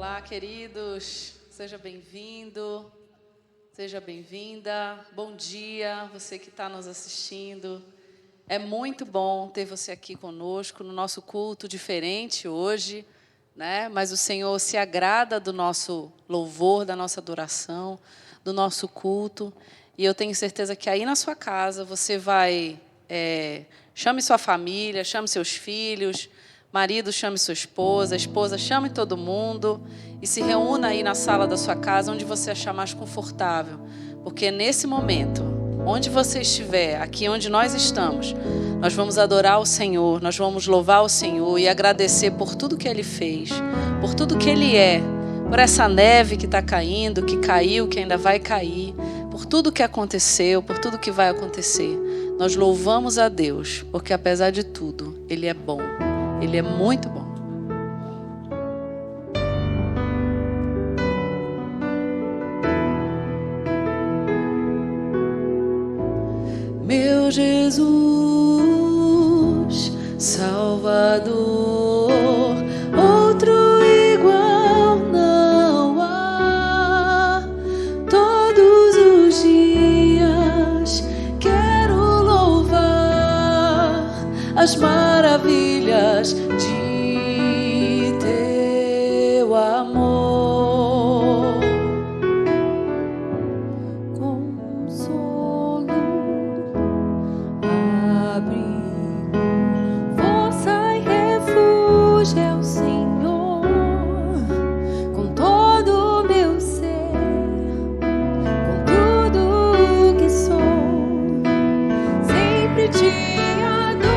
Olá, queridos. Seja bem-vindo, seja bem-vinda. Bom dia, você que está nos assistindo. É muito bom ter você aqui conosco no nosso culto diferente hoje, né? Mas o Senhor se agrada do nosso louvor, da nossa adoração, do nosso culto. E eu tenho certeza que aí na sua casa você vai... chame sua família, chame seus filhos... Marido, chame sua esposa, esposa, chame todo mundo e se reúna aí na sala da sua casa, onde você achar mais confortável. Porque nesse momento, onde você estiver, aqui onde nós estamos, nós vamos adorar o Senhor, nós vamos louvar o Senhor e agradecer por tudo que Ele fez, por tudo que Ele é, por essa neve que está caindo, que caiu, que ainda vai cair, por tudo que aconteceu, por tudo que vai acontecer. Nós louvamos a Deus, porque apesar de tudo, Ele é bom. Ele é muito bom. Meu Jesus, Salvador, outro igual não há. Todos os dias quero louvar as maravilhas de teu amor. Consolo, abrigo, força e refúgio é o Senhor. Com todo o meu ser, com tudo que sou, sempre te adoro.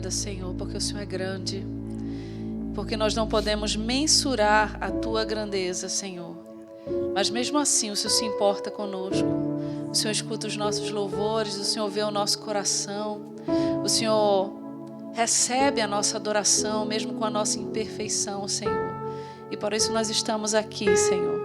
obrigada, Senhor, porque o Senhor é grande. Porque nós não podemos mensurar a Tua grandeza, Senhor. Mas mesmo assim, o Senhor se importa conosco. O Senhor escuta os nossos louvores, o Senhor vê o nosso coração. O Senhor recebe a nossa adoração, mesmo com a nossa imperfeição, Senhor. E por isso nós estamos aqui, Senhor.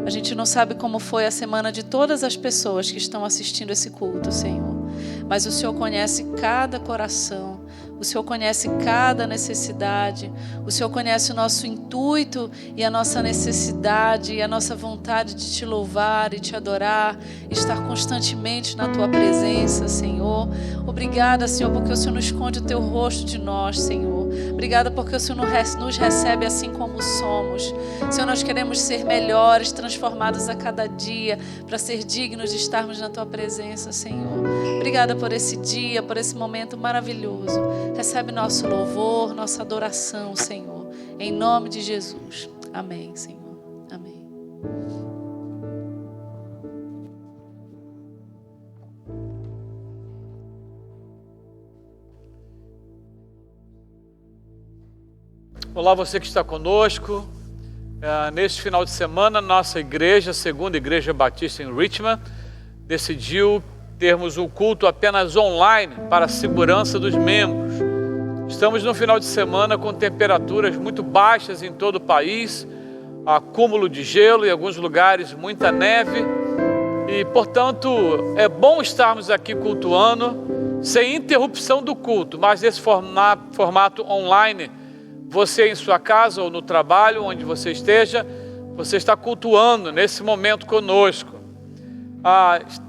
A gente não sabe como foi a semana de todas as pessoas que estão assistindo esse culto, Senhor. Mas o Senhor conhece cada coração. O Senhor conhece cada necessidade. O Senhor conhece o nosso intuito e a nossa necessidade e a nossa vontade de Te louvar e Te adorar, estar constantemente na Tua presença, Senhor. Obrigada, Senhor, porque o Senhor não esconde o Teu rosto de nós, Senhor. Obrigada porque o Senhor nos recebe assim como somos. Senhor, nós queremos ser melhores, transformados a cada dia, para ser dignos de estarmos na Tua presença, Senhor. Obrigada por esse dia, por esse momento maravilhoso. Recebe nosso louvor, nossa adoração, Senhor. Em nome de Jesus. Amém, Senhor. Amém. Olá, você que está conosco. Neste final de semana, nossa igreja, segunda Igreja Batista em Richmond, decidiu termos um culto apenas online para a segurança dos membros. Estamos no final de semana com temperaturas muito baixas em todo o país, acúmulo de gelo, em alguns lugares muita neve, e portanto é bom estarmos aqui cultuando sem interrupção do culto, mas nesse formato online. Você em sua casa ou no trabalho, onde você esteja, você está cultuando nesse momento conosco.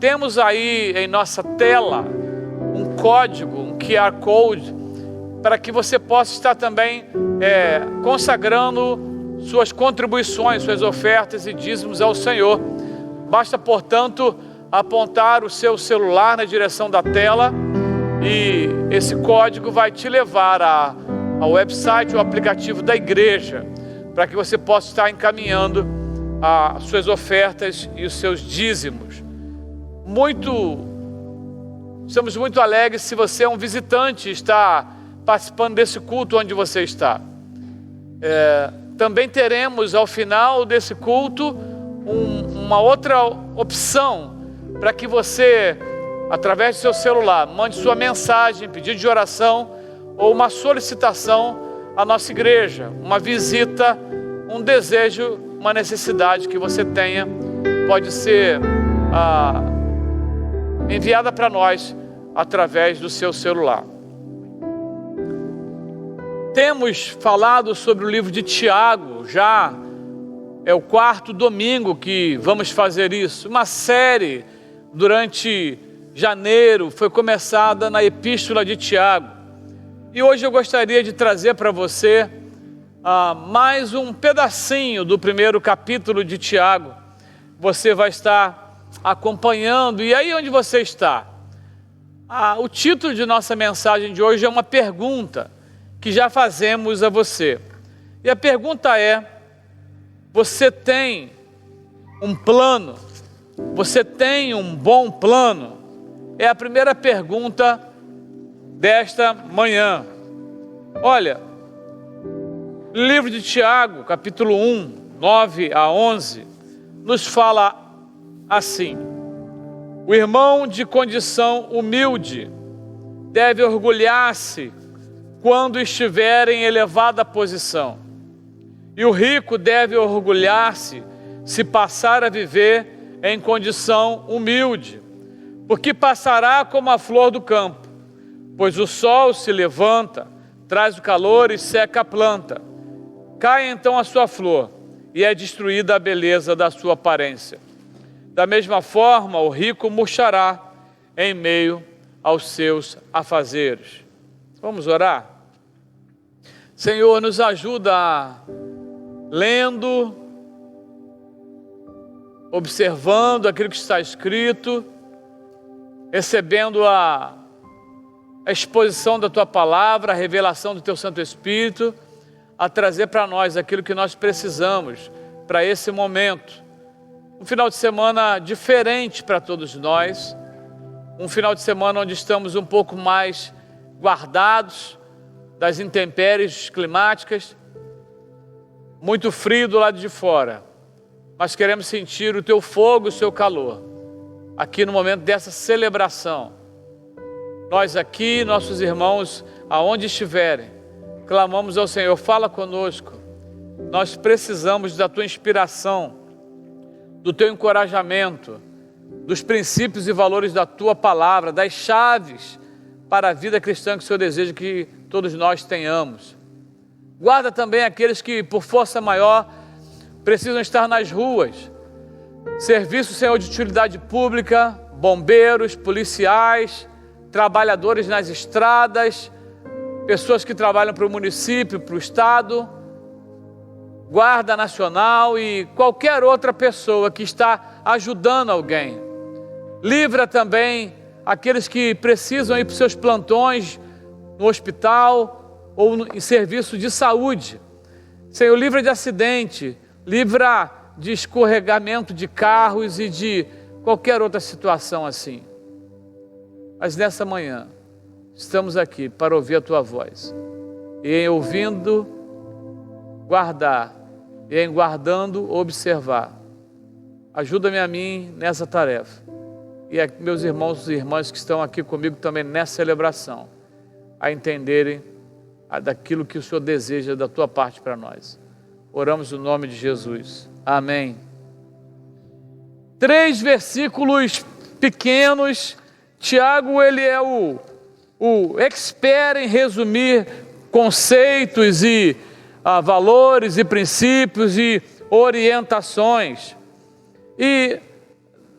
Temos aí em nossa tela um código, um QR Code, para que você possa estar também consagrando suas contribuições, suas ofertas e dízimos ao Senhor. Basta, portanto, apontar o seu celular na direção da tela e esse código vai te levar ao website, o aplicativo da igreja, para que você possa estar encaminhando as suas ofertas e os seus dízimos. Estamos muito alegres se você é um visitante e está participando desse culto onde você está. Também teremos ao final desse culto uma outra opção para que você, através do seu celular, mande sua mensagem, pedido de oração ou uma solicitação à nossa igreja, uma visita, um desejo, uma necessidade que você tenha, pode ser enviada para nós através do seu celular. Temos falado sobre o livro de Tiago, já é o 4º domingo que vamos fazer isso. Uma série durante janeiro foi começada na Epístola de Tiago. E hoje eu gostaria de trazer para você mais um pedacinho do 1º capítulo de Tiago. Você vai estar acompanhando. E aí onde você está? O título de nossa mensagem de hoje é uma pergunta que já fazemos a você. E a pergunta é: você tem um plano? Você tem um bom plano? É a primeira pergunta desta manhã. Olha, livro de Tiago, capítulo 1, 9 a 11, nos fala assim: o irmão de condição humilde deve orgulhar-se quando estiver em elevada posição, e o rico deve orgulhar-se se passar a viver em condição humilde, porque passará como a flor do campo, pois o sol se levanta, traz o calor e seca a planta. Cai então a sua flor e é destruída a beleza da sua aparência. Da mesma forma, o rico murchará em meio aos seus afazeres. Vamos orar? Senhor, nos ajuda lendo, observando aquilo que está escrito, recebendo a exposição da Tua palavra, a revelação do Teu Santo Espírito, a trazer para nós aquilo que nós precisamos para esse momento. Um final de semana diferente para todos nós, um final de semana onde estamos um pouco mais guardados das intempéries climáticas, muito frio do lado de fora, mas queremos sentir o teu fogo e o seu calor, aqui no momento dessa celebração. Nós aqui, nossos irmãos, aonde estiverem, clamamos ao Senhor, fala conosco. Nós precisamos da tua inspiração, do teu encorajamento, dos princípios e valores da tua palavra, das chaves para a vida cristã que o Senhor deseja que todos nós tenhamos. Guarda também aqueles que, por força maior, precisam estar nas ruas. Serviço, Senhor, de utilidade pública, bombeiros, policiais, trabalhadores nas estradas, pessoas que trabalham para o município, para o estado, Guarda Nacional e qualquer outra pessoa que está ajudando alguém. Livra também aqueles que precisam ir para os seus plantões no hospital ou em serviço de saúde. Senhor, livra de acidente, livra de escorregamento de carros e de qualquer outra situação assim. Mas nessa manhã, estamos aqui para ouvir a Tua voz. E em ouvindo, guardar. E em guardando, observar. Ajuda-me a mim nessa tarefa. E a meus irmãos e irmãs que estão aqui comigo também nessa celebração, a entenderem daquilo que o Senhor deseja da Tua parte para nós. Oramos no nome de Jesus. Amém. 3 versículos pequenos. Tiago, ele é o expert em resumir conceitos e valores e princípios e orientações. E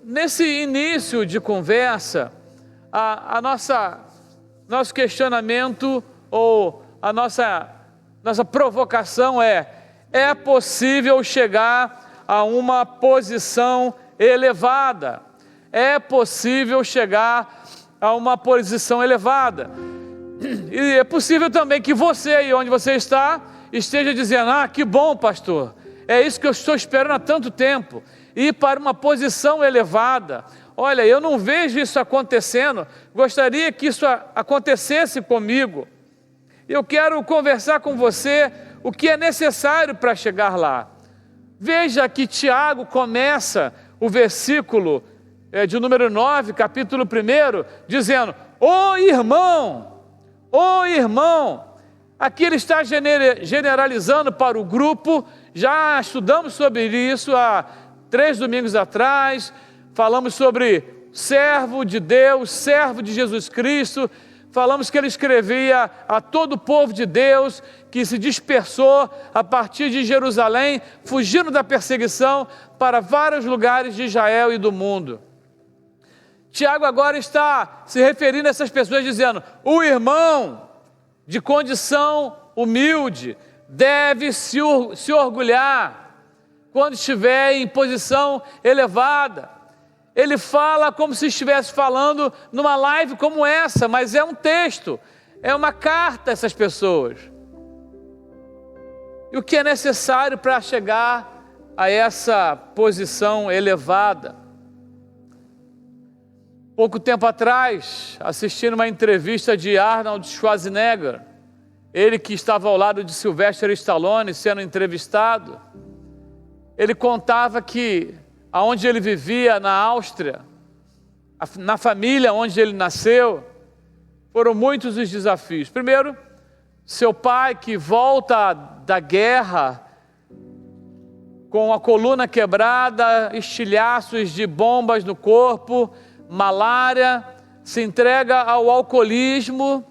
nesse início de conversa, nosso questionamento ou a nossa provocação é possível chegar a uma posição elevada? É possível chegar a uma posição elevada. E é possível também que você aí onde você está esteja dizendo: que bom, pastor, é isso que eu estou esperando há tanto tempo, ir para uma posição elevada. Olha, eu não vejo isso acontecendo, gostaria que isso acontecesse comigo. Eu quero conversar com você o que é necessário para chegar lá. Veja que Tiago começa o versículo de número 9, capítulo 1, dizendo: Ô irmão, aqui ele está generalizando para o grupo. Já estudamos sobre isso há 3 domingos atrás, falamos sobre servo de Deus, servo de Jesus Cristo, falamos que ele escrevia a todo o povo de Deus que se dispersou a partir de Jerusalém, fugindo da perseguição para vários lugares de Israel e do mundo. Tiago agora está se referindo a essas pessoas dizendo: o irmão de condição humilde deve se orgulhar quando estiver em posição elevada. Ele fala como se estivesse falando numa live como essa, mas é um texto, é uma carta a essas pessoas. E o que é necessário para chegar a essa posição elevada? Pouco tempo atrás, assistindo uma entrevista de Arnold Schwarzenegger, ele que estava ao lado de Sylvester Stallone sendo entrevistado, ele contava que aonde ele vivia, na Áustria, na família onde ele nasceu, foram muitos os desafios. Primeiro, seu pai que volta da guerra com a coluna quebrada, estilhaços de bombas no corpo, malária, se entrega ao alcoolismo,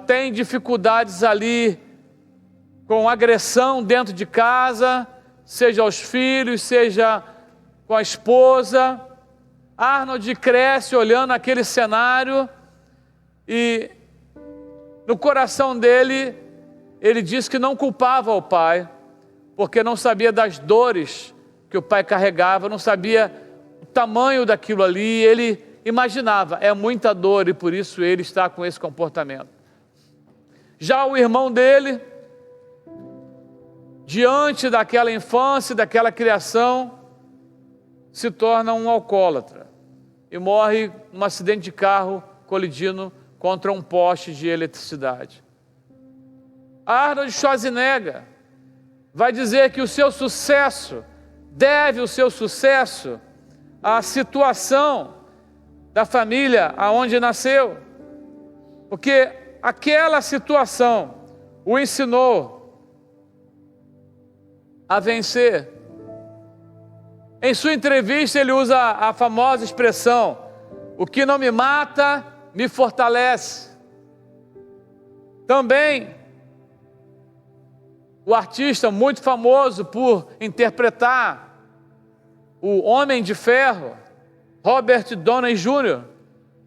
tem dificuldades ali com agressão dentro de casa, seja aos filhos, seja com a esposa. Arnold cresce olhando aquele cenário e no coração dele, ele diz que não culpava o pai, porque não sabia das dores que o pai carregava, não sabia o tamanho daquilo ali. Ele imaginava, é muita dor e por isso ele está com esse comportamento. Já o irmão dele, diante daquela infância, daquela criação, se torna um alcoólatra e morre num acidente de carro colidindo contra um poste de eletricidade. Arnold Schwarzenegger vai dizer que o seu sucesso deve à situação da família aonde nasceu, porque aquela situação o ensinou a vencer. Em sua entrevista ele usa a famosa expressão: o que não me mata, me fortalece. Também o artista muito famoso por interpretar o Homem de Ferro, Robert Downey Jr.,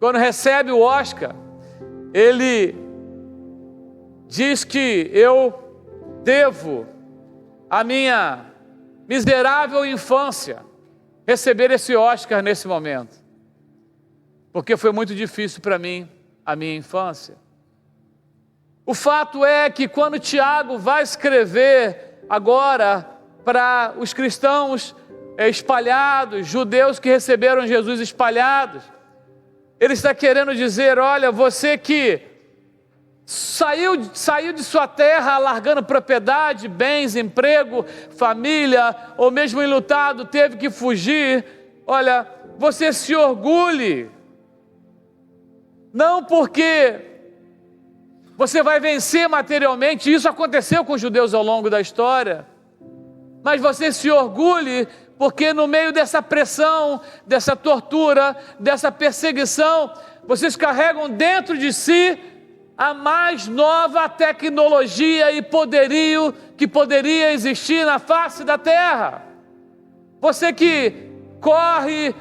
quando recebe o Oscar, ele diz que eu devo à minha miserável infância receber esse Oscar nesse momento, porque foi muito difícil para mim a minha infância. O fato é que quando Tiago vai escrever agora para os cristãos espalhados, judeus que receberam Jesus espalhados, ele está querendo dizer: olha, você que saiu de sua terra largando propriedade, bens, emprego, família, ou mesmo enlutado, teve que fugir, olha, você se orgulhe, não porque você vai vencer materialmente, isso aconteceu com os judeus ao longo da história, mas você se orgulhe porque no meio dessa pressão, dessa tortura, dessa perseguição, vocês carregam dentro de si a mais nova tecnologia e poderio que poderia existir na face da terra. Você que corre,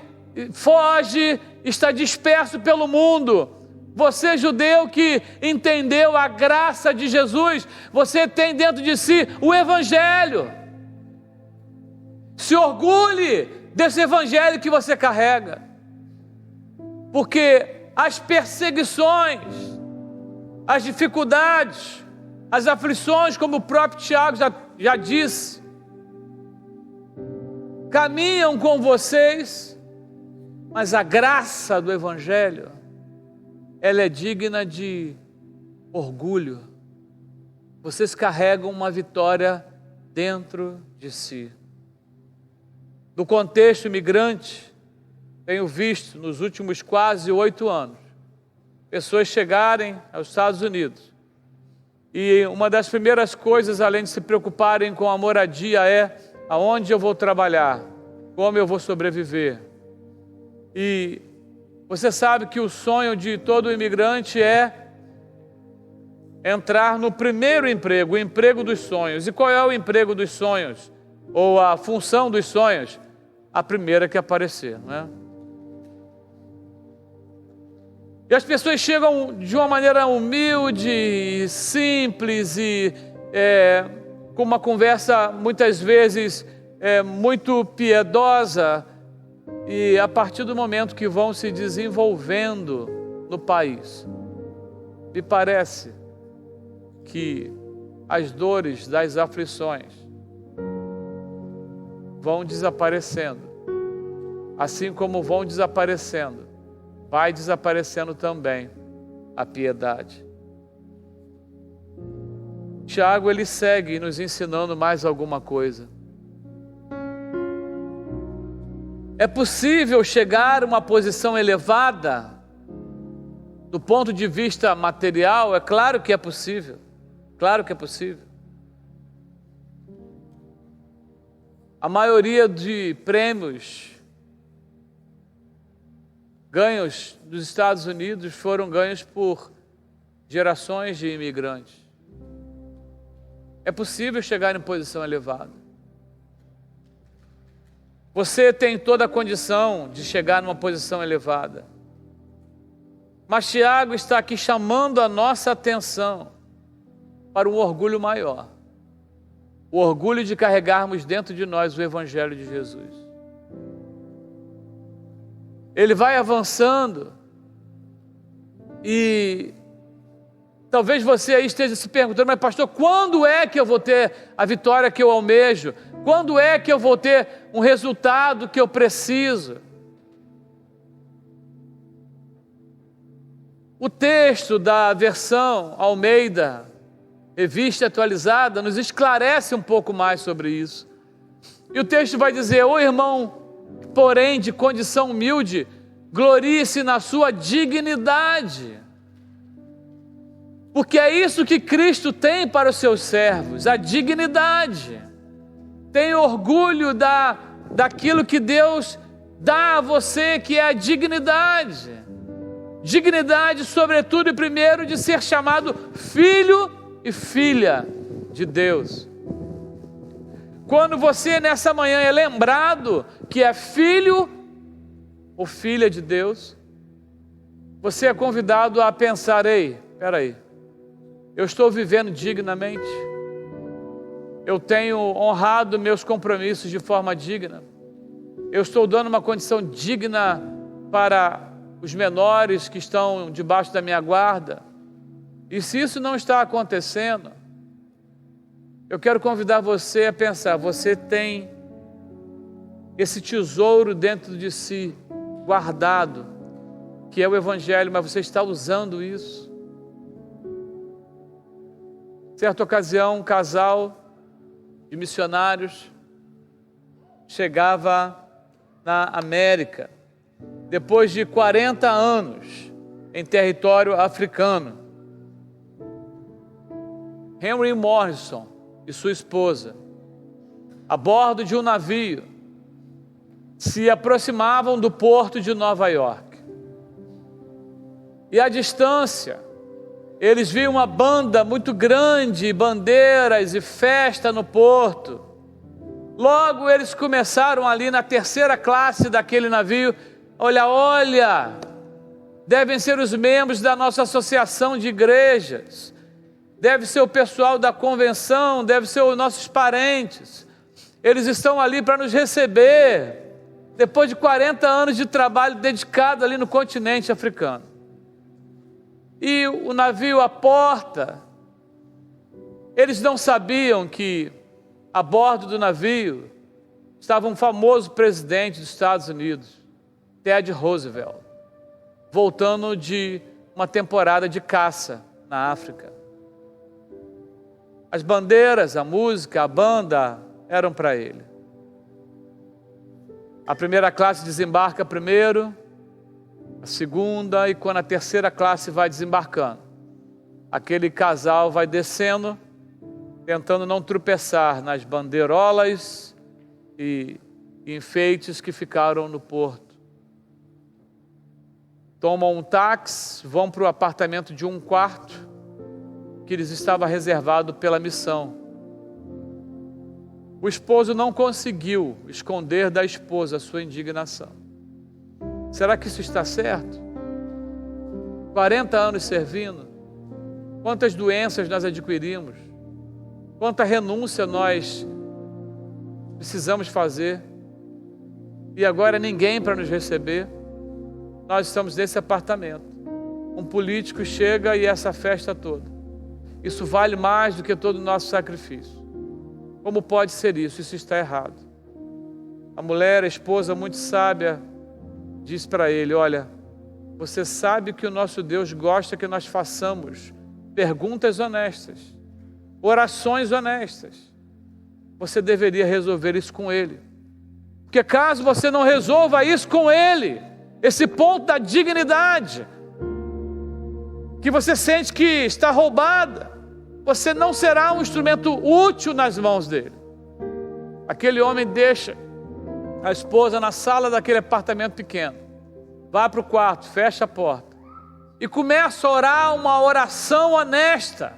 foge, está disperso pelo mundo. Você, judeu, que entendeu a graça de Jesus, você tem dentro de si o Evangelho. Se orgulhe desse Evangelho que você carrega, porque as perseguições, as dificuldades, as aflições, como o próprio Tiago já disse, caminham com vocês, mas a graça do Evangelho, ela é digna de orgulho. Vocês carregam uma vitória dentro de si. No contexto imigrante, tenho visto nos últimos quase 8 anos, pessoas chegarem aos Estados Unidos e uma das primeiras coisas, além de se preocuparem com a moradia, é aonde eu vou trabalhar, como eu vou sobreviver. E você sabe que o sonho de todo imigrante é entrar no primeiro emprego, o emprego dos sonhos. E qual é o emprego dos sonhos? Ou a função dos sonhos? A primeira que aparecer, não é? E as pessoas chegam de uma maneira humilde, simples e com uma conversa muitas vezes muito piedosa, e a partir do momento que vão se desenvolvendo no país, me parece que as dores das aflições vão desaparecendo, assim como vão desaparecendo, vai desaparecendo também a piedade. Tiago, ele segue nos ensinando mais alguma coisa. É possível chegar a uma posição elevada do ponto de vista material? É claro que é possível. Claro que é possível. A maioria de prêmios ganhos dos Estados Unidos foram ganhos por gerações de imigrantes. É possível chegar em posição elevada. Você tem toda a condição de chegar numa posição elevada. Mas Tiago está aqui chamando a nossa atenção para um orgulho maior. O orgulho de carregarmos dentro de nós o Evangelho de Jesus. Ele vai avançando e talvez você aí esteja se perguntando: mas pastor, quando é que eu vou ter a vitória que eu almejo? Quando é que eu vou ter um resultado que eu preciso? O texto da versão Almeida, Revista Atualizada, nos esclarece um pouco mais sobre isso. E o texto vai dizer: ô irmão, porém de condição humilde, glorie-se na sua dignidade. Porque é isso que Cristo tem para os seus servos, a dignidade. Tem orgulho daquilo que Deus dá a você, que é a dignidade. Dignidade, sobretudo e primeiro, de ser chamado filho e filha de Deus. Quando você nessa manhã é lembrado que é filho ou filha de Deus, você é convidado a pensar: ei, peraí, eu estou vivendo dignamente? Eu tenho honrado meus compromissos de forma digna? Eu estou dando uma condição digna para os menores que estão debaixo da minha guarda? E se isso não está acontecendo, eu quero convidar você a pensar: você tem esse tesouro dentro de si, guardado, que é o Evangelho, mas você está usando isso? Certa ocasião, um casal de missionários chegava na América, depois de 40 anos em território africano. Henry Morrison e sua esposa, a bordo de um navio, se aproximavam do porto de Nova York. E à distância, eles viam uma banda muito grande, bandeiras e festa no porto. Logo eles começaram ali na terceira classe daquele navio: olha, devem ser os membros da nossa associação de igrejas, deve ser o pessoal da convenção, deve ser os nossos parentes. Eles estão ali para nos receber, depois de 40 anos de trabalho dedicado ali no continente africano. E o navio à porta, eles não sabiam que a bordo do navio estava um famoso presidente dos Estados Unidos, Ted Roosevelt, voltando de uma temporada de caça na África. As bandeiras, a música, a banda eram para ele. A primeira classe desembarca primeiro, a segunda, e quando a terceira classe vai desembarcando, aquele casal vai descendo, tentando não tropeçar nas bandeirolas e enfeites que ficaram no porto. Tomam um táxi, vão para o apartamento de um quarto que lhes estava reservado pela missão. O esposo não conseguiu esconder da esposa a sua indignação. Será que isso está certo? 40 anos servindo, quantas doenças nós adquirimos, quanta renúncia nós precisamos fazer, e agora ninguém para nos receber. Nós estamos nesse apartamento, um político chega e essa festa toda. Isso vale mais do que todo o nosso sacrifício. Como pode ser isso? Isso está errado. A mulher, a esposa muito sábia, diz para ele: olha, você sabe que o nosso Deus gosta que nós façamos perguntas honestas, orações honestas. Você deveria resolver isso com ele. Porque caso você não resolva isso com ele, esse ponto da dignidade, que você sente que está roubada, você não será um instrumento útil nas mãos dele. Aquele homem deixa a esposa na sala daquele apartamento pequeno, vai para o quarto, fecha a porta e começa a orar uma oração honesta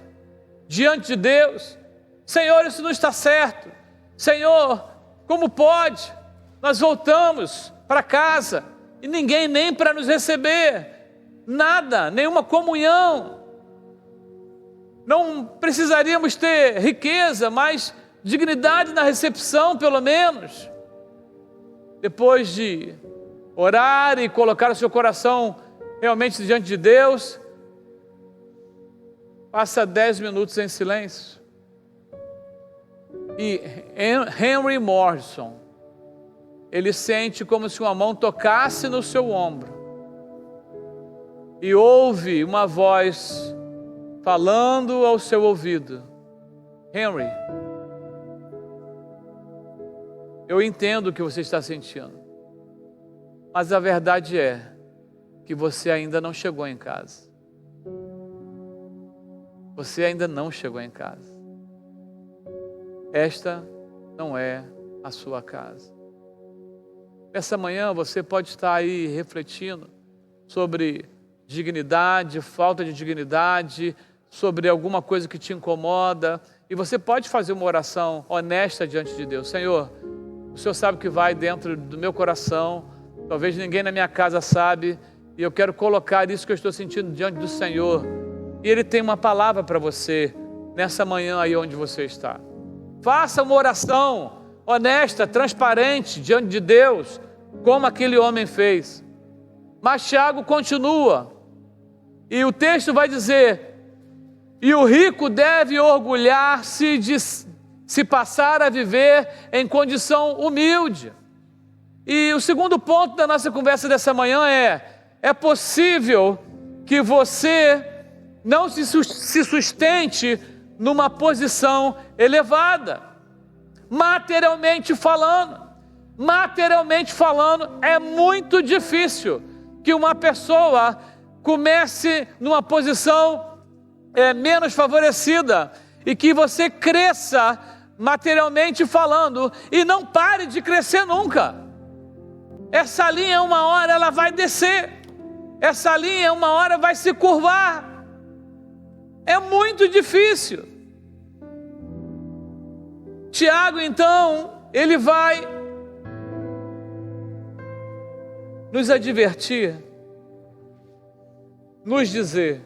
diante de Deus. Senhor, isso não está certo. Senhor, como pode? Nós voltamos para casa e ninguém nem para nos receber, nada, nenhuma comunhão. Não precisaríamos ter riqueza, mas dignidade na recepção, pelo menos. Depois de orar e colocar o seu coração realmente diante de Deus, passa 10 minutos em silêncio. E Henry Morrison, ele sente como se uma mão tocasse no seu ombro e ouve uma voz falando ao seu ouvido: Henry, eu entendo o que você está sentindo, mas a verdade é que você ainda não chegou em casa. Você ainda não chegou em casa. Esta não é a sua casa. Essa manhã você pode estar aí refletindo sobre dignidade, falta de dignidade, sobre alguma coisa que te incomoda, e você pode fazer uma oração honesta diante de Deus. Senhor, o Senhor sabe o que vai dentro do meu coração, talvez ninguém na minha casa sabe, e eu quero colocar isso que eu estou sentindo diante do Senhor. E Ele tem uma palavra para você nessa manhã aí onde você está. Faça uma oração honesta, transparente diante de Deus, como aquele homem fez. Mas Tiago continua, e o texto vai dizer: e o rico deve orgulhar-se de se passar a viver em condição humilde. E o segundo ponto da nossa conversa dessa manhã é possível que você não se sustente numa posição elevada, materialmente falando. Materialmente falando, é muito difícil que uma pessoa comece numa posição menos favorecida e que você cresça materialmente falando e não pare de crescer nunca. Essa linha uma hora ela vai descer, essa linha uma hora vai se curvar. É muito difícil. Tiago então, ele vai nos advertir, nos dizer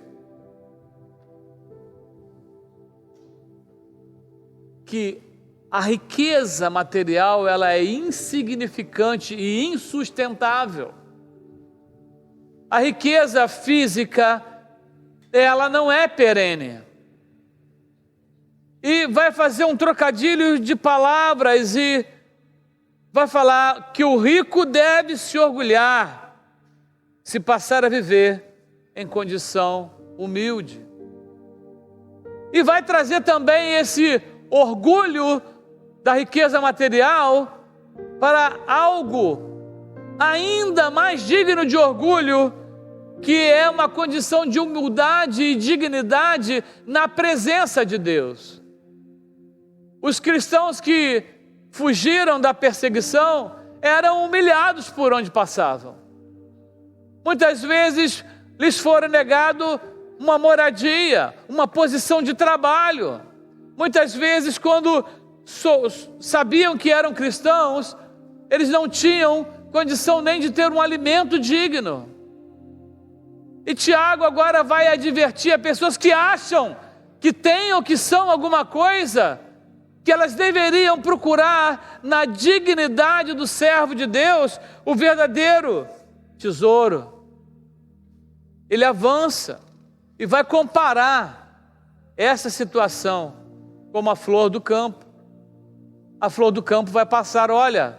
que a riqueza material ela é insignificante e insustentável. A riqueza física ela não é perene. E vai fazer um trocadilho de palavras e vai falar que o rico deve se orgulhar, se passar a viver em condição humilde. E vai trazer também esse orgulho da riqueza material para algo ainda mais digno de orgulho, que é uma condição de humildade e dignidade na presença de Deus. Os cristãos que fugiram da perseguição eram humilhados por onde passavam. Muitas vezes lhes foram negado uma moradia, uma posição de trabalho. Muitas vezes, quando sabiam que eram cristãos, eles não tinham condição nem de ter um alimento digno. E Tiago agora vai advertir a pessoas que acham que têm ou que são alguma coisa, que elas deveriam procurar na dignidade do servo de Deus o verdadeiro tesouro. Ele avança e vai comparar essa situação como a flor do campo. A flor do campo vai passar, olha,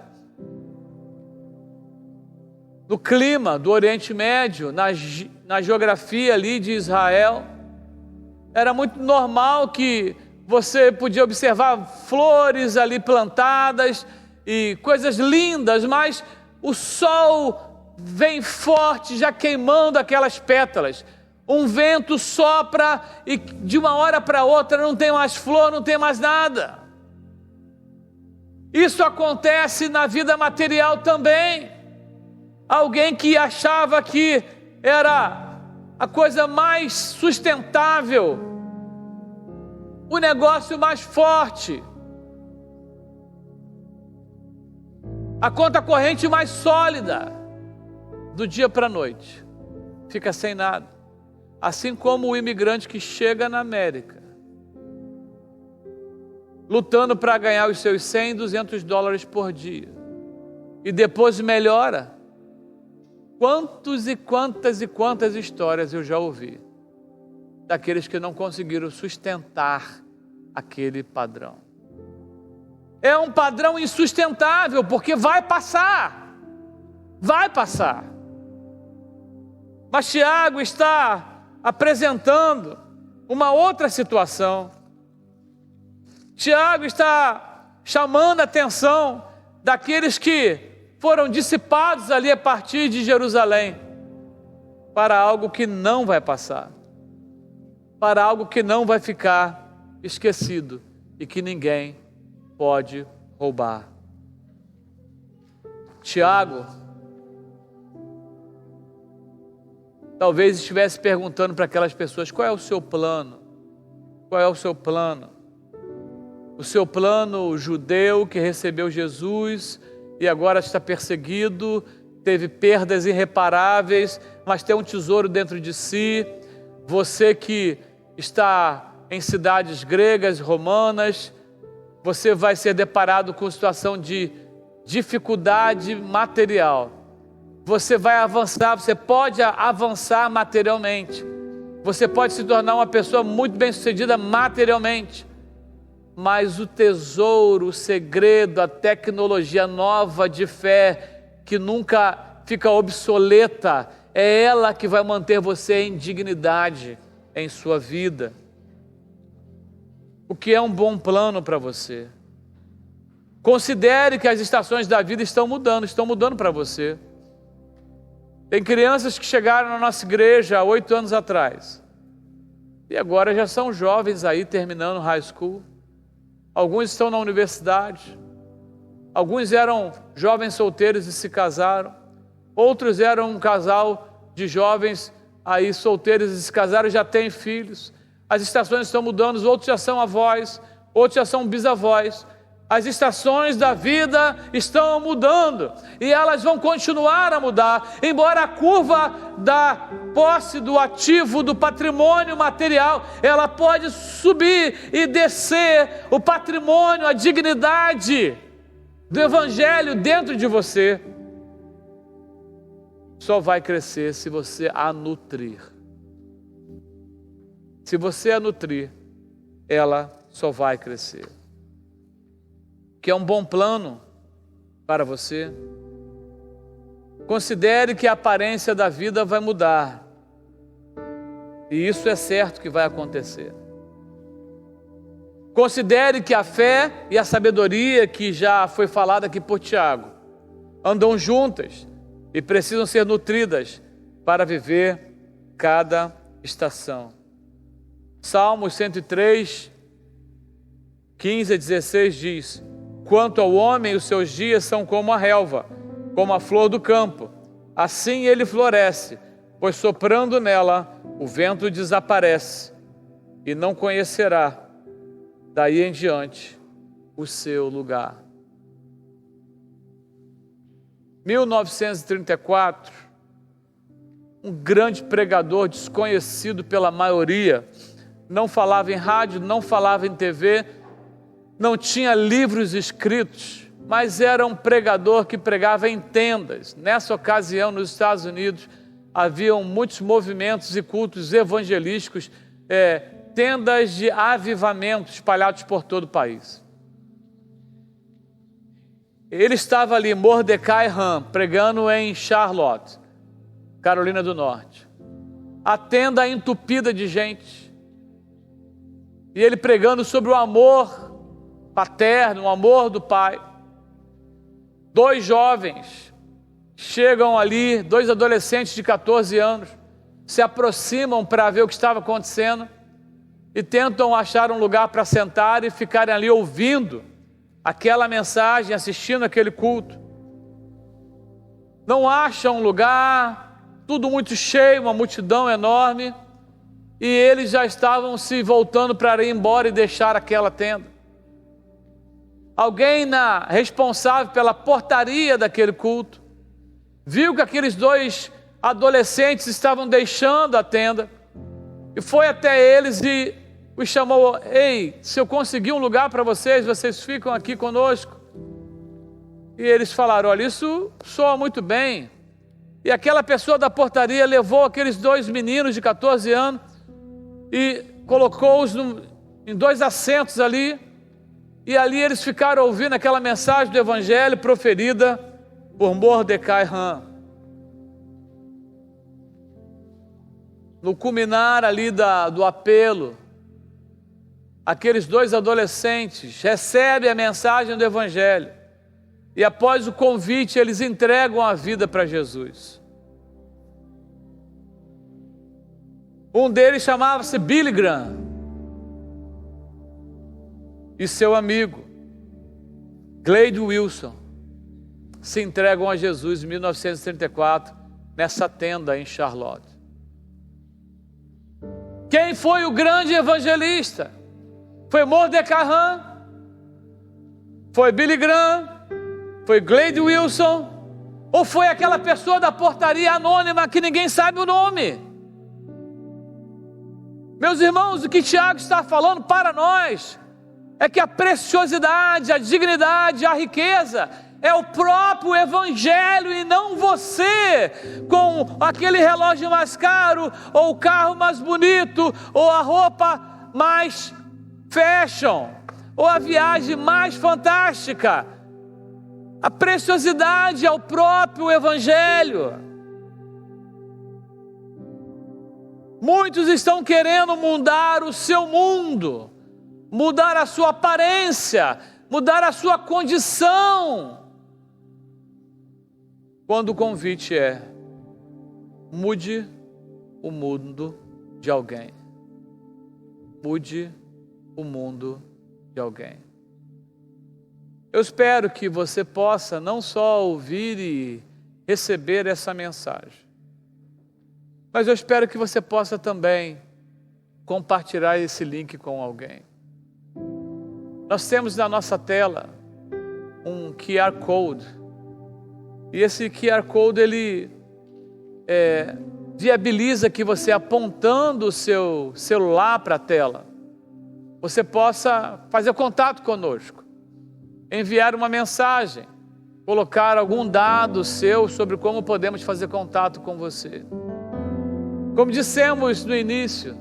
no clima do Oriente Médio, na geografia ali de Israel, era muito normal que você podia observar flores ali plantadas e coisas lindas, mas o sol vem forte, já queimando aquelas pétalas. Um vento sopra e de uma hora para outra não tem mais flor, não tem mais nada. Isso acontece na vida material também. Alguém que achava que era a coisa mais sustentável, o negócio mais forte, a conta corrente mais sólida, do dia para a noite, fica sem nada. Assim como o imigrante que chega na América, lutando para ganhar os seus 100, 200 dólares por dia, e depois melhora. Quantos e quantas histórias eu já ouvi daqueles que não conseguiram sustentar aquele padrão. É um padrão insustentável, porque vai passar. Vai passar. Mas Tiago está apresentando uma outra situação. Tiago está chamando a atenção daqueles que foram dissipados ali a partir de Jerusalém para algo que não vai passar, para algo que não vai ficar esquecido e que ninguém pode roubar. Tiago talvez estivesse perguntando para aquelas pessoas: qual é o seu plano? Qual é o seu plano? O seu plano judeu que recebeu Jesus e agora está perseguido, teve perdas irreparáveis, mas tem um tesouro dentro de si. Você que está em cidades gregas, romanas, você vai ser deparado com situação de dificuldade material. Você vai avançar, você pode avançar materialmente. Você pode se tornar uma pessoa muito bem-sucedida materialmente. Mas o tesouro, o segredo, a tecnologia nova de fé, que nunca fica obsoleta, é ela que vai manter você em dignidade em sua vida. O que é um bom plano para você? Considere que as estações da vida estão mudando para você. Tem crianças que chegaram na nossa igreja há 8 anos atrás e agora já são jovens aí terminando high school. Alguns estão na universidade, alguns eram jovens solteiros e se casaram, outros eram um casal de jovens aí solteiros e se casaram e já têm filhos. As estações estão mudando, outros já são avós, outros já são bisavós. As estações da vida estão mudando e elas vão continuar a mudar, embora a curva da posse, do ativo, do patrimônio material, ela pode subir e descer. O patrimônio, a dignidade do evangelho dentro de você só vai crescer se você a nutrir. Se você a nutrir, ela só vai crescer. Que é um bom plano para você. Considere que a aparência da vida vai mudar. E isso é certo que vai acontecer. Considere que a fé e a sabedoria, que já foi falada aqui por Tiago, andam juntas e precisam ser nutridas para viver cada estação. Salmos 103, 15 a 16 diz: quanto ao homem, os seus dias são como a relva, como a flor do campo. Assim ele floresce, pois soprando nela o vento desaparece e não conhecerá daí em diante o seu lugar. 1934, um grande pregador desconhecido pela maioria, não falava em rádio, não falava em TV, não tinha livros escritos, mas era um pregador que pregava em tendas. Nessa ocasião, nos Estados Unidos, haviam muitos movimentos e cultos evangelísticos, tendas de avivamento espalhados por todo o país. Ele estava ali, Mordecai Ham, pregando em Charlotte, Carolina do Norte. A tenda entupida de gente. E ele pregando sobre o amor paterno, o amor do pai. 2 jovens chegam ali, 2 adolescentes de 14 anos, se aproximam para ver o que estava acontecendo e tentam achar um lugar para sentar e ficarem ali ouvindo aquela mensagem, assistindo aquele culto. Não acham um lugar, tudo muito cheio, uma multidão enorme, e eles já estavam se voltando para ir embora e deixar aquela tenda. Alguém responsável pela portaria daquele culto viu que aqueles 2 adolescentes estavam deixando a tenda e foi até eles e os chamou: ei, se eu conseguir um lugar para vocês, vocês ficam aqui conosco? E eles falaram: olha, isso soa muito bem. E aquela pessoa da portaria levou aqueles 2 meninos de 14 anos e colocou-os em 2 assentos ali. E ali eles ficaram ouvindo aquela mensagem do evangelho proferida por Mordecai Ham. no culminar ali do apelo, aqueles 2 adolescentes recebem a mensagem do Evangelho e após o convite eles entregam a vida para Jesus. Um deles chamava-se Billy Graham e seu amigo Glade Wilson se entregam a Jesus em 1934 nessa tenda em Charlotte. Quem foi o grande evangelista? Foi Mordecai, foi Billy Graham, foi Glade Wilson, ou foi aquela pessoa da portaria anônima que ninguém sabe o nome? Meus irmãos, o que Tiago está falando para nós é que a preciosidade, a dignidade, a riqueza é o próprio Evangelho e não você com aquele relógio mais caro, ou o carro mais bonito, ou a roupa mais fashion, ou a viagem mais fantástica. A preciosidade é o próprio Evangelho. Muitos estão querendo mudar o seu mundo, mudar a sua aparência, mudar a sua condição, quando o convite é: mude o mundo de alguém. Mude o mundo de alguém. Eu espero que você possa não só ouvir e receber essa mensagem, mas eu espero que você possa também compartilhar esse link com alguém. Nós temos na nossa tela um QR Code, e esse QR Code ele viabiliza que você, apontando o seu celular para a tela, você possa fazer contato conosco, enviar uma mensagem, colocar algum dado seu sobre como podemos fazer contato com você. Como dissemos no início,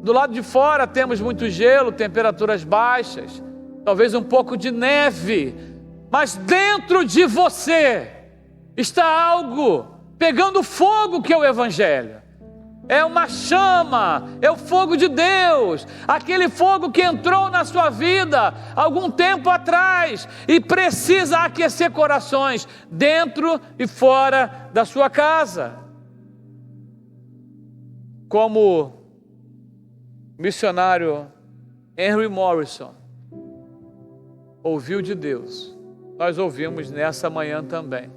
do lado de fora temos muito gelo, temperaturas baixas, talvez um pouco de neve, mas dentro de você está algo pegando fogo, que é o Evangelho. É uma chama, é o fogo de Deus, aquele fogo que entrou na sua vida algum tempo atrás e precisa aquecer corações dentro e fora da sua casa. Como missionário Henry Morrison ouviu de Deus, nós ouvimos nessa manhã também.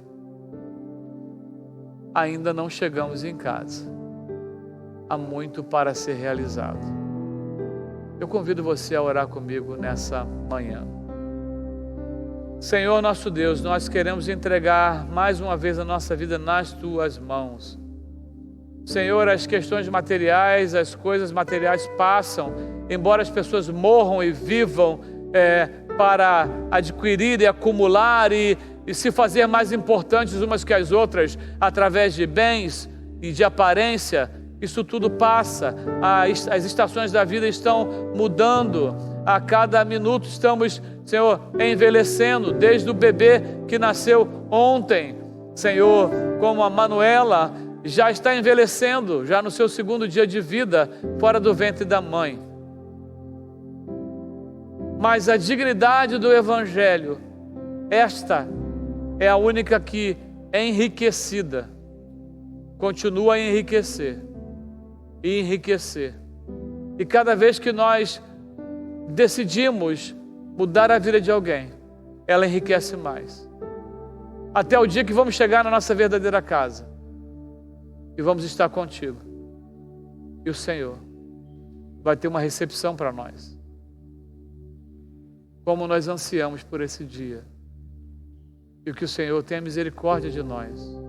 Ainda não chegamos em casa, há muito para ser realizado. Eu convido você a orar comigo nessa manhã. Senhor nosso Deus, nós queremos entregar mais uma vez a nossa vida nas Tuas mãos. Senhor, as questões materiais, as coisas materiais passam, embora as pessoas morram e vivam para adquirir e acumular e se fazer mais importantes umas que as outras, através de bens e de aparência. Isso tudo passa, as estações da vida estão mudando, a cada minuto estamos, Senhor, envelhecendo, desde o bebê que nasceu ontem, Senhor, como a Manuela, já está envelhecendo, já no seu 2º dia de vida, fora do ventre da mãe. Mas a dignidade do Evangelho, esta é a única que é enriquecida, continua a enriquecer e enriquecer. E cada vez que nós decidimos mudar a vida de alguém, ela enriquece mais. Até o dia que vamos chegar na nossa verdadeira casa e vamos estar contigo. E o Senhor vai ter uma recepção para nós. Como nós ansiamos por esse dia. E que o Senhor tenha misericórdia de nós,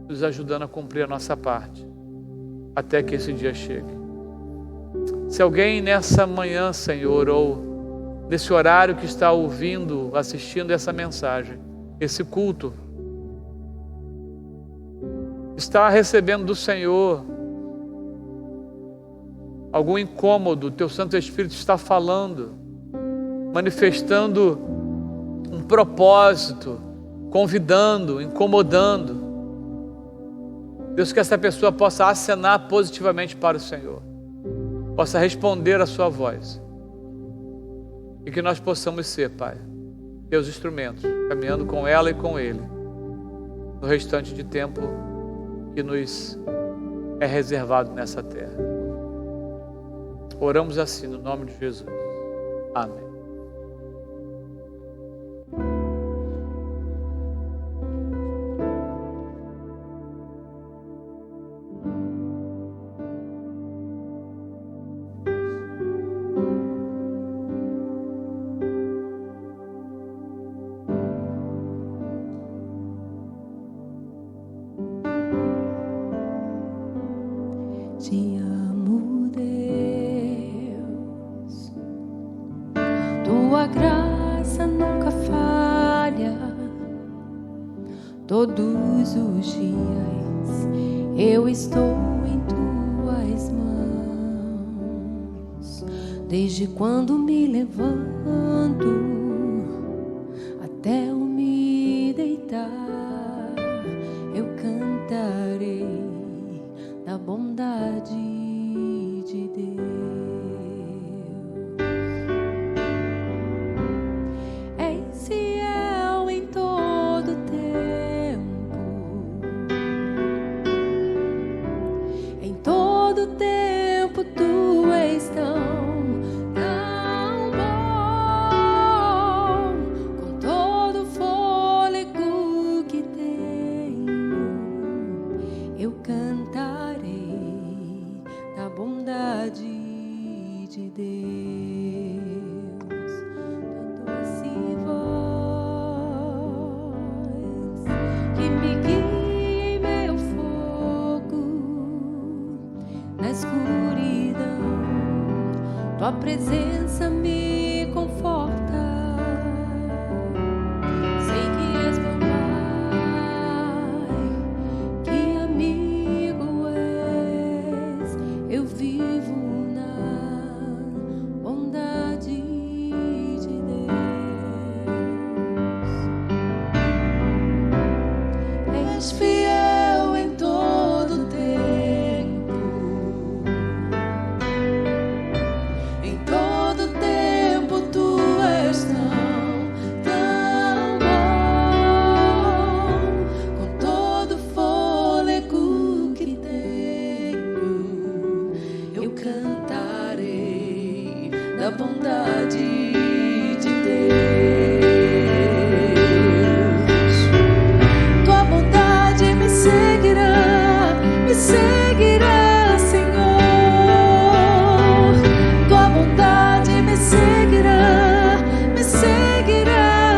nos ajudando a cumprir a nossa parte, até que esse dia chegue. Se alguém nessa manhã, Senhor, ou nesse horário que está ouvindo, assistindo essa mensagem, esse culto, está recebendo do Senhor algum incômodo, Teu Santo Espírito está falando, manifestando um propósito, convidando, incomodando. Deus, que essa pessoa possa acenar positivamente para o Senhor, possa responder a sua voz, e que nós possamos ser, Pai, teus instrumentos, caminhando com ela e com ele, no restante de tempo que nos é reservado nessa terra. Oramos assim no nome de Jesus. Amém. Te amo, Deus, tua graça nunca falha. Todos os dias eu estou em tuas mãos, desde quando me levanto até eu me deitar, eu cantarei da bondade de Deus. És fiel em todo tempo, em todo tempo tu és tão bom, com todo fôlego que tenho, eu cantarei da bondade de Deus. Tua doce voz que me guia em meu fogo, na escuridão, tua presença me conforta. Sei que és meu Pai, que amigo és, eu vivo na bondade de Deus. És fiel em todo tempo, em todo tempo tu és tão bom, com todo fôlego que tenho, eu cantarei da bondade de Deus. Tua bondade me seguirá, Senhor. Tua bondade me seguirá,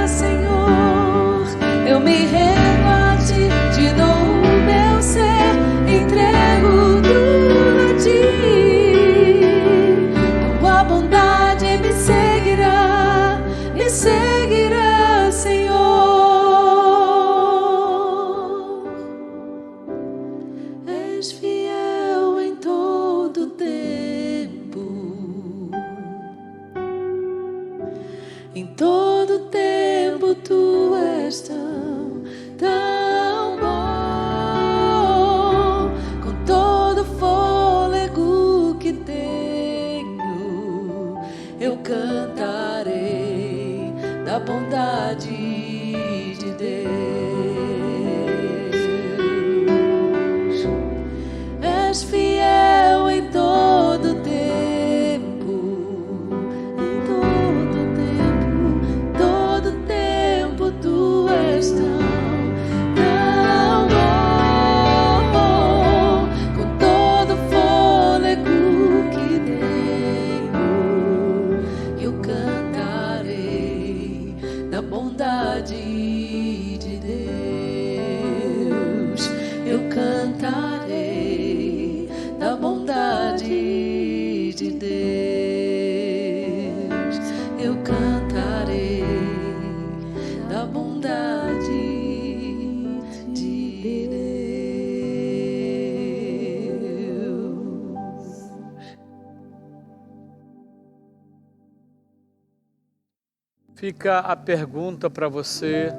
Senhor. Eu me rendo a ti, te dou o meu ser, entrego tudo a ti. Tua bondade me seguirá, Senhor. És fiel em todo tempo, em todo tempo tu és tão bom, com todo fôlego que tenho, eu cantarei da bondade de Deus. És fiel em todo tempo, em todo tempo tu és tão bom, com todo fôlego que tenho, eu cantarei da bondade de Deus. Eu cantarei da bondade de Deus. Eu cantarei da bondade de Deus. Fica a pergunta para você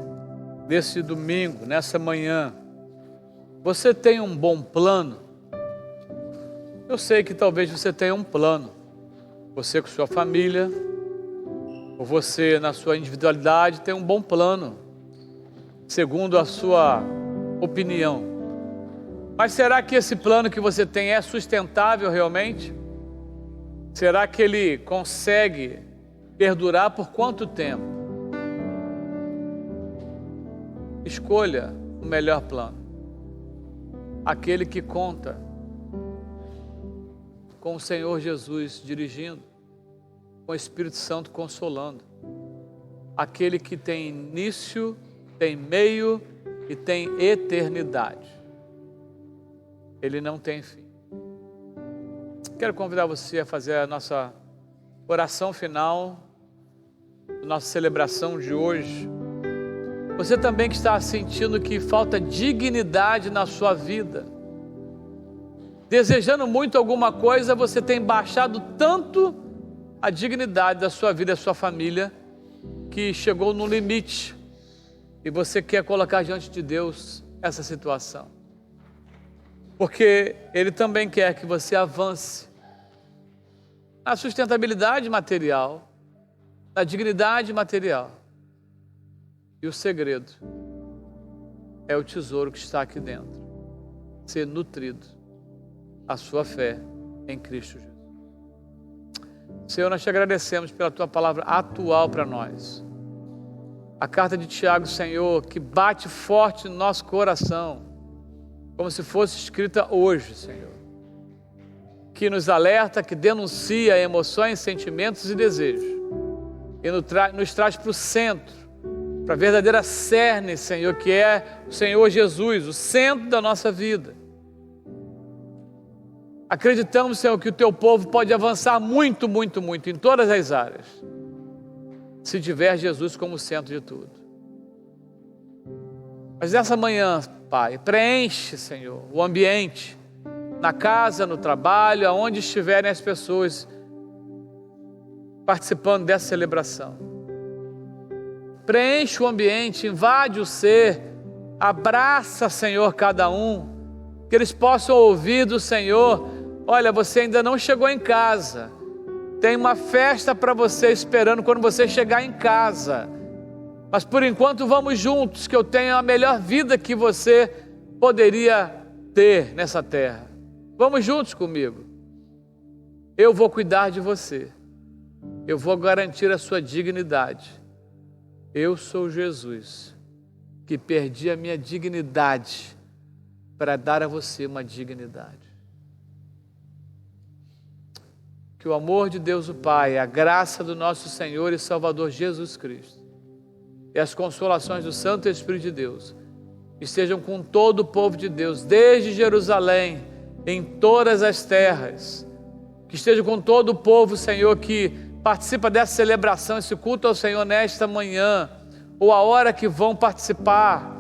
nesse domingo, nessa manhã. Você tem um bom plano? Eu sei que talvez você tenha um plano. Você com sua família, ou você na sua individualidade tem um bom plano, segundo a sua opinião. Mas será que esse plano que você tem é sustentável realmente? Será que ele consegue perdurar por quanto tempo? Escolha o melhor plano. Aquele que conta com o Senhor Jesus dirigindo, com o Espírito Santo consolando. Aquele que tem início, tem meio e tem eternidade. Ele não tem fim. Quero convidar você a fazer a nossa oração final, nossa celebração de hoje. Você também que está sentindo que falta dignidade na sua vida, desejando muito alguma coisa, você tem baixado tanto a dignidade da sua vida e da sua família, que chegou no limite, e você quer colocar diante de Deus essa situação. Porque Ele também quer que você avance na sustentabilidade material, na dignidade material. E o segredo é o tesouro que está aqui dentro. Ser nutrido, a sua fé em Cristo Jesus. Senhor, nós te agradecemos pela tua palavra atual para nós. A carta de Tiago, Senhor, que bate forte no nosso coração, como se fosse escrita hoje, Senhor. Que nos alerta, que denuncia emoções, sentimentos e desejos. E nos traz para o centro, para a verdadeira cerne, Senhor, que é o Senhor Jesus, o centro da nossa vida. Acreditamos, Senhor, que o teu povo pode avançar muito, muito, muito em todas as áreas, se tiver Jesus como centro de tudo. Mas nessa manhã, Pai, preenche, Senhor, o ambiente, na casa, no trabalho, aonde estiverem as pessoas participando dessa celebração. Preenche o ambiente, invade o ser, abraça, Senhor, cada um, que eles possam ouvir do Senhor: olha, você ainda não chegou em casa, tem uma festa para você esperando quando você chegar em casa, mas por enquanto vamos juntos, que eu tenho a melhor vida que você poderia ter nessa terra. Vamos juntos comigo. Eu vou cuidar de você, eu vou garantir a sua dignidade. Eu sou Jesus, que perdi a minha dignidade para dar a você uma dignidade. Que o amor de Deus o Pai, a graça do nosso Senhor e Salvador Jesus Cristo e as consolações do Santo Espírito de Deus estejam com todo o povo de Deus, desde Jerusalém, em todas as terras. Que esteja com todo o povo, Senhor, que participa dessa celebração, esse culto ao Senhor nesta manhã, ou a hora que vão participar.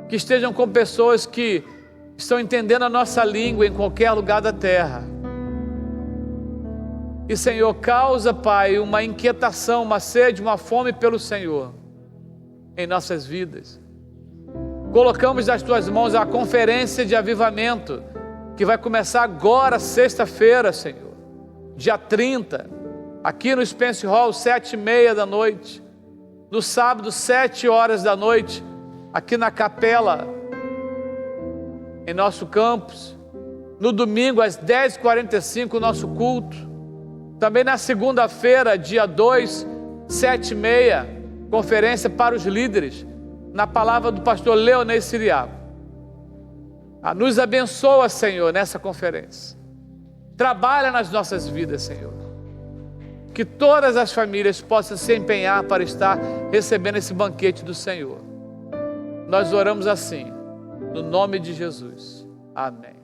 Que estejam com pessoas que estão entendendo a nossa língua em qualquer lugar da terra. E, Senhor, causa, Pai, uma inquietação, uma sede, uma fome pelo Senhor em nossas vidas. Colocamos nas Tuas mãos a conferência de avivamento, que vai começar agora, sexta-feira, Senhor, dia 30, aqui no Spence Hall, 7h30 da noite. No sábado, 7 horas da noite, aqui na capela, em nosso campus. No domingo, às 10h45, nosso culto. Também na segunda-feira, dia 2, 7h30, conferência para os líderes, na palavra do pastor Leonei Siriaco. Nos abençoa, Senhor, nessa conferência. Trabalha nas nossas vidas, Senhor. Que todas as famílias possam se empenhar para estar recebendo esse banquete do Senhor. Nós oramos assim, no nome de Jesus. Amém.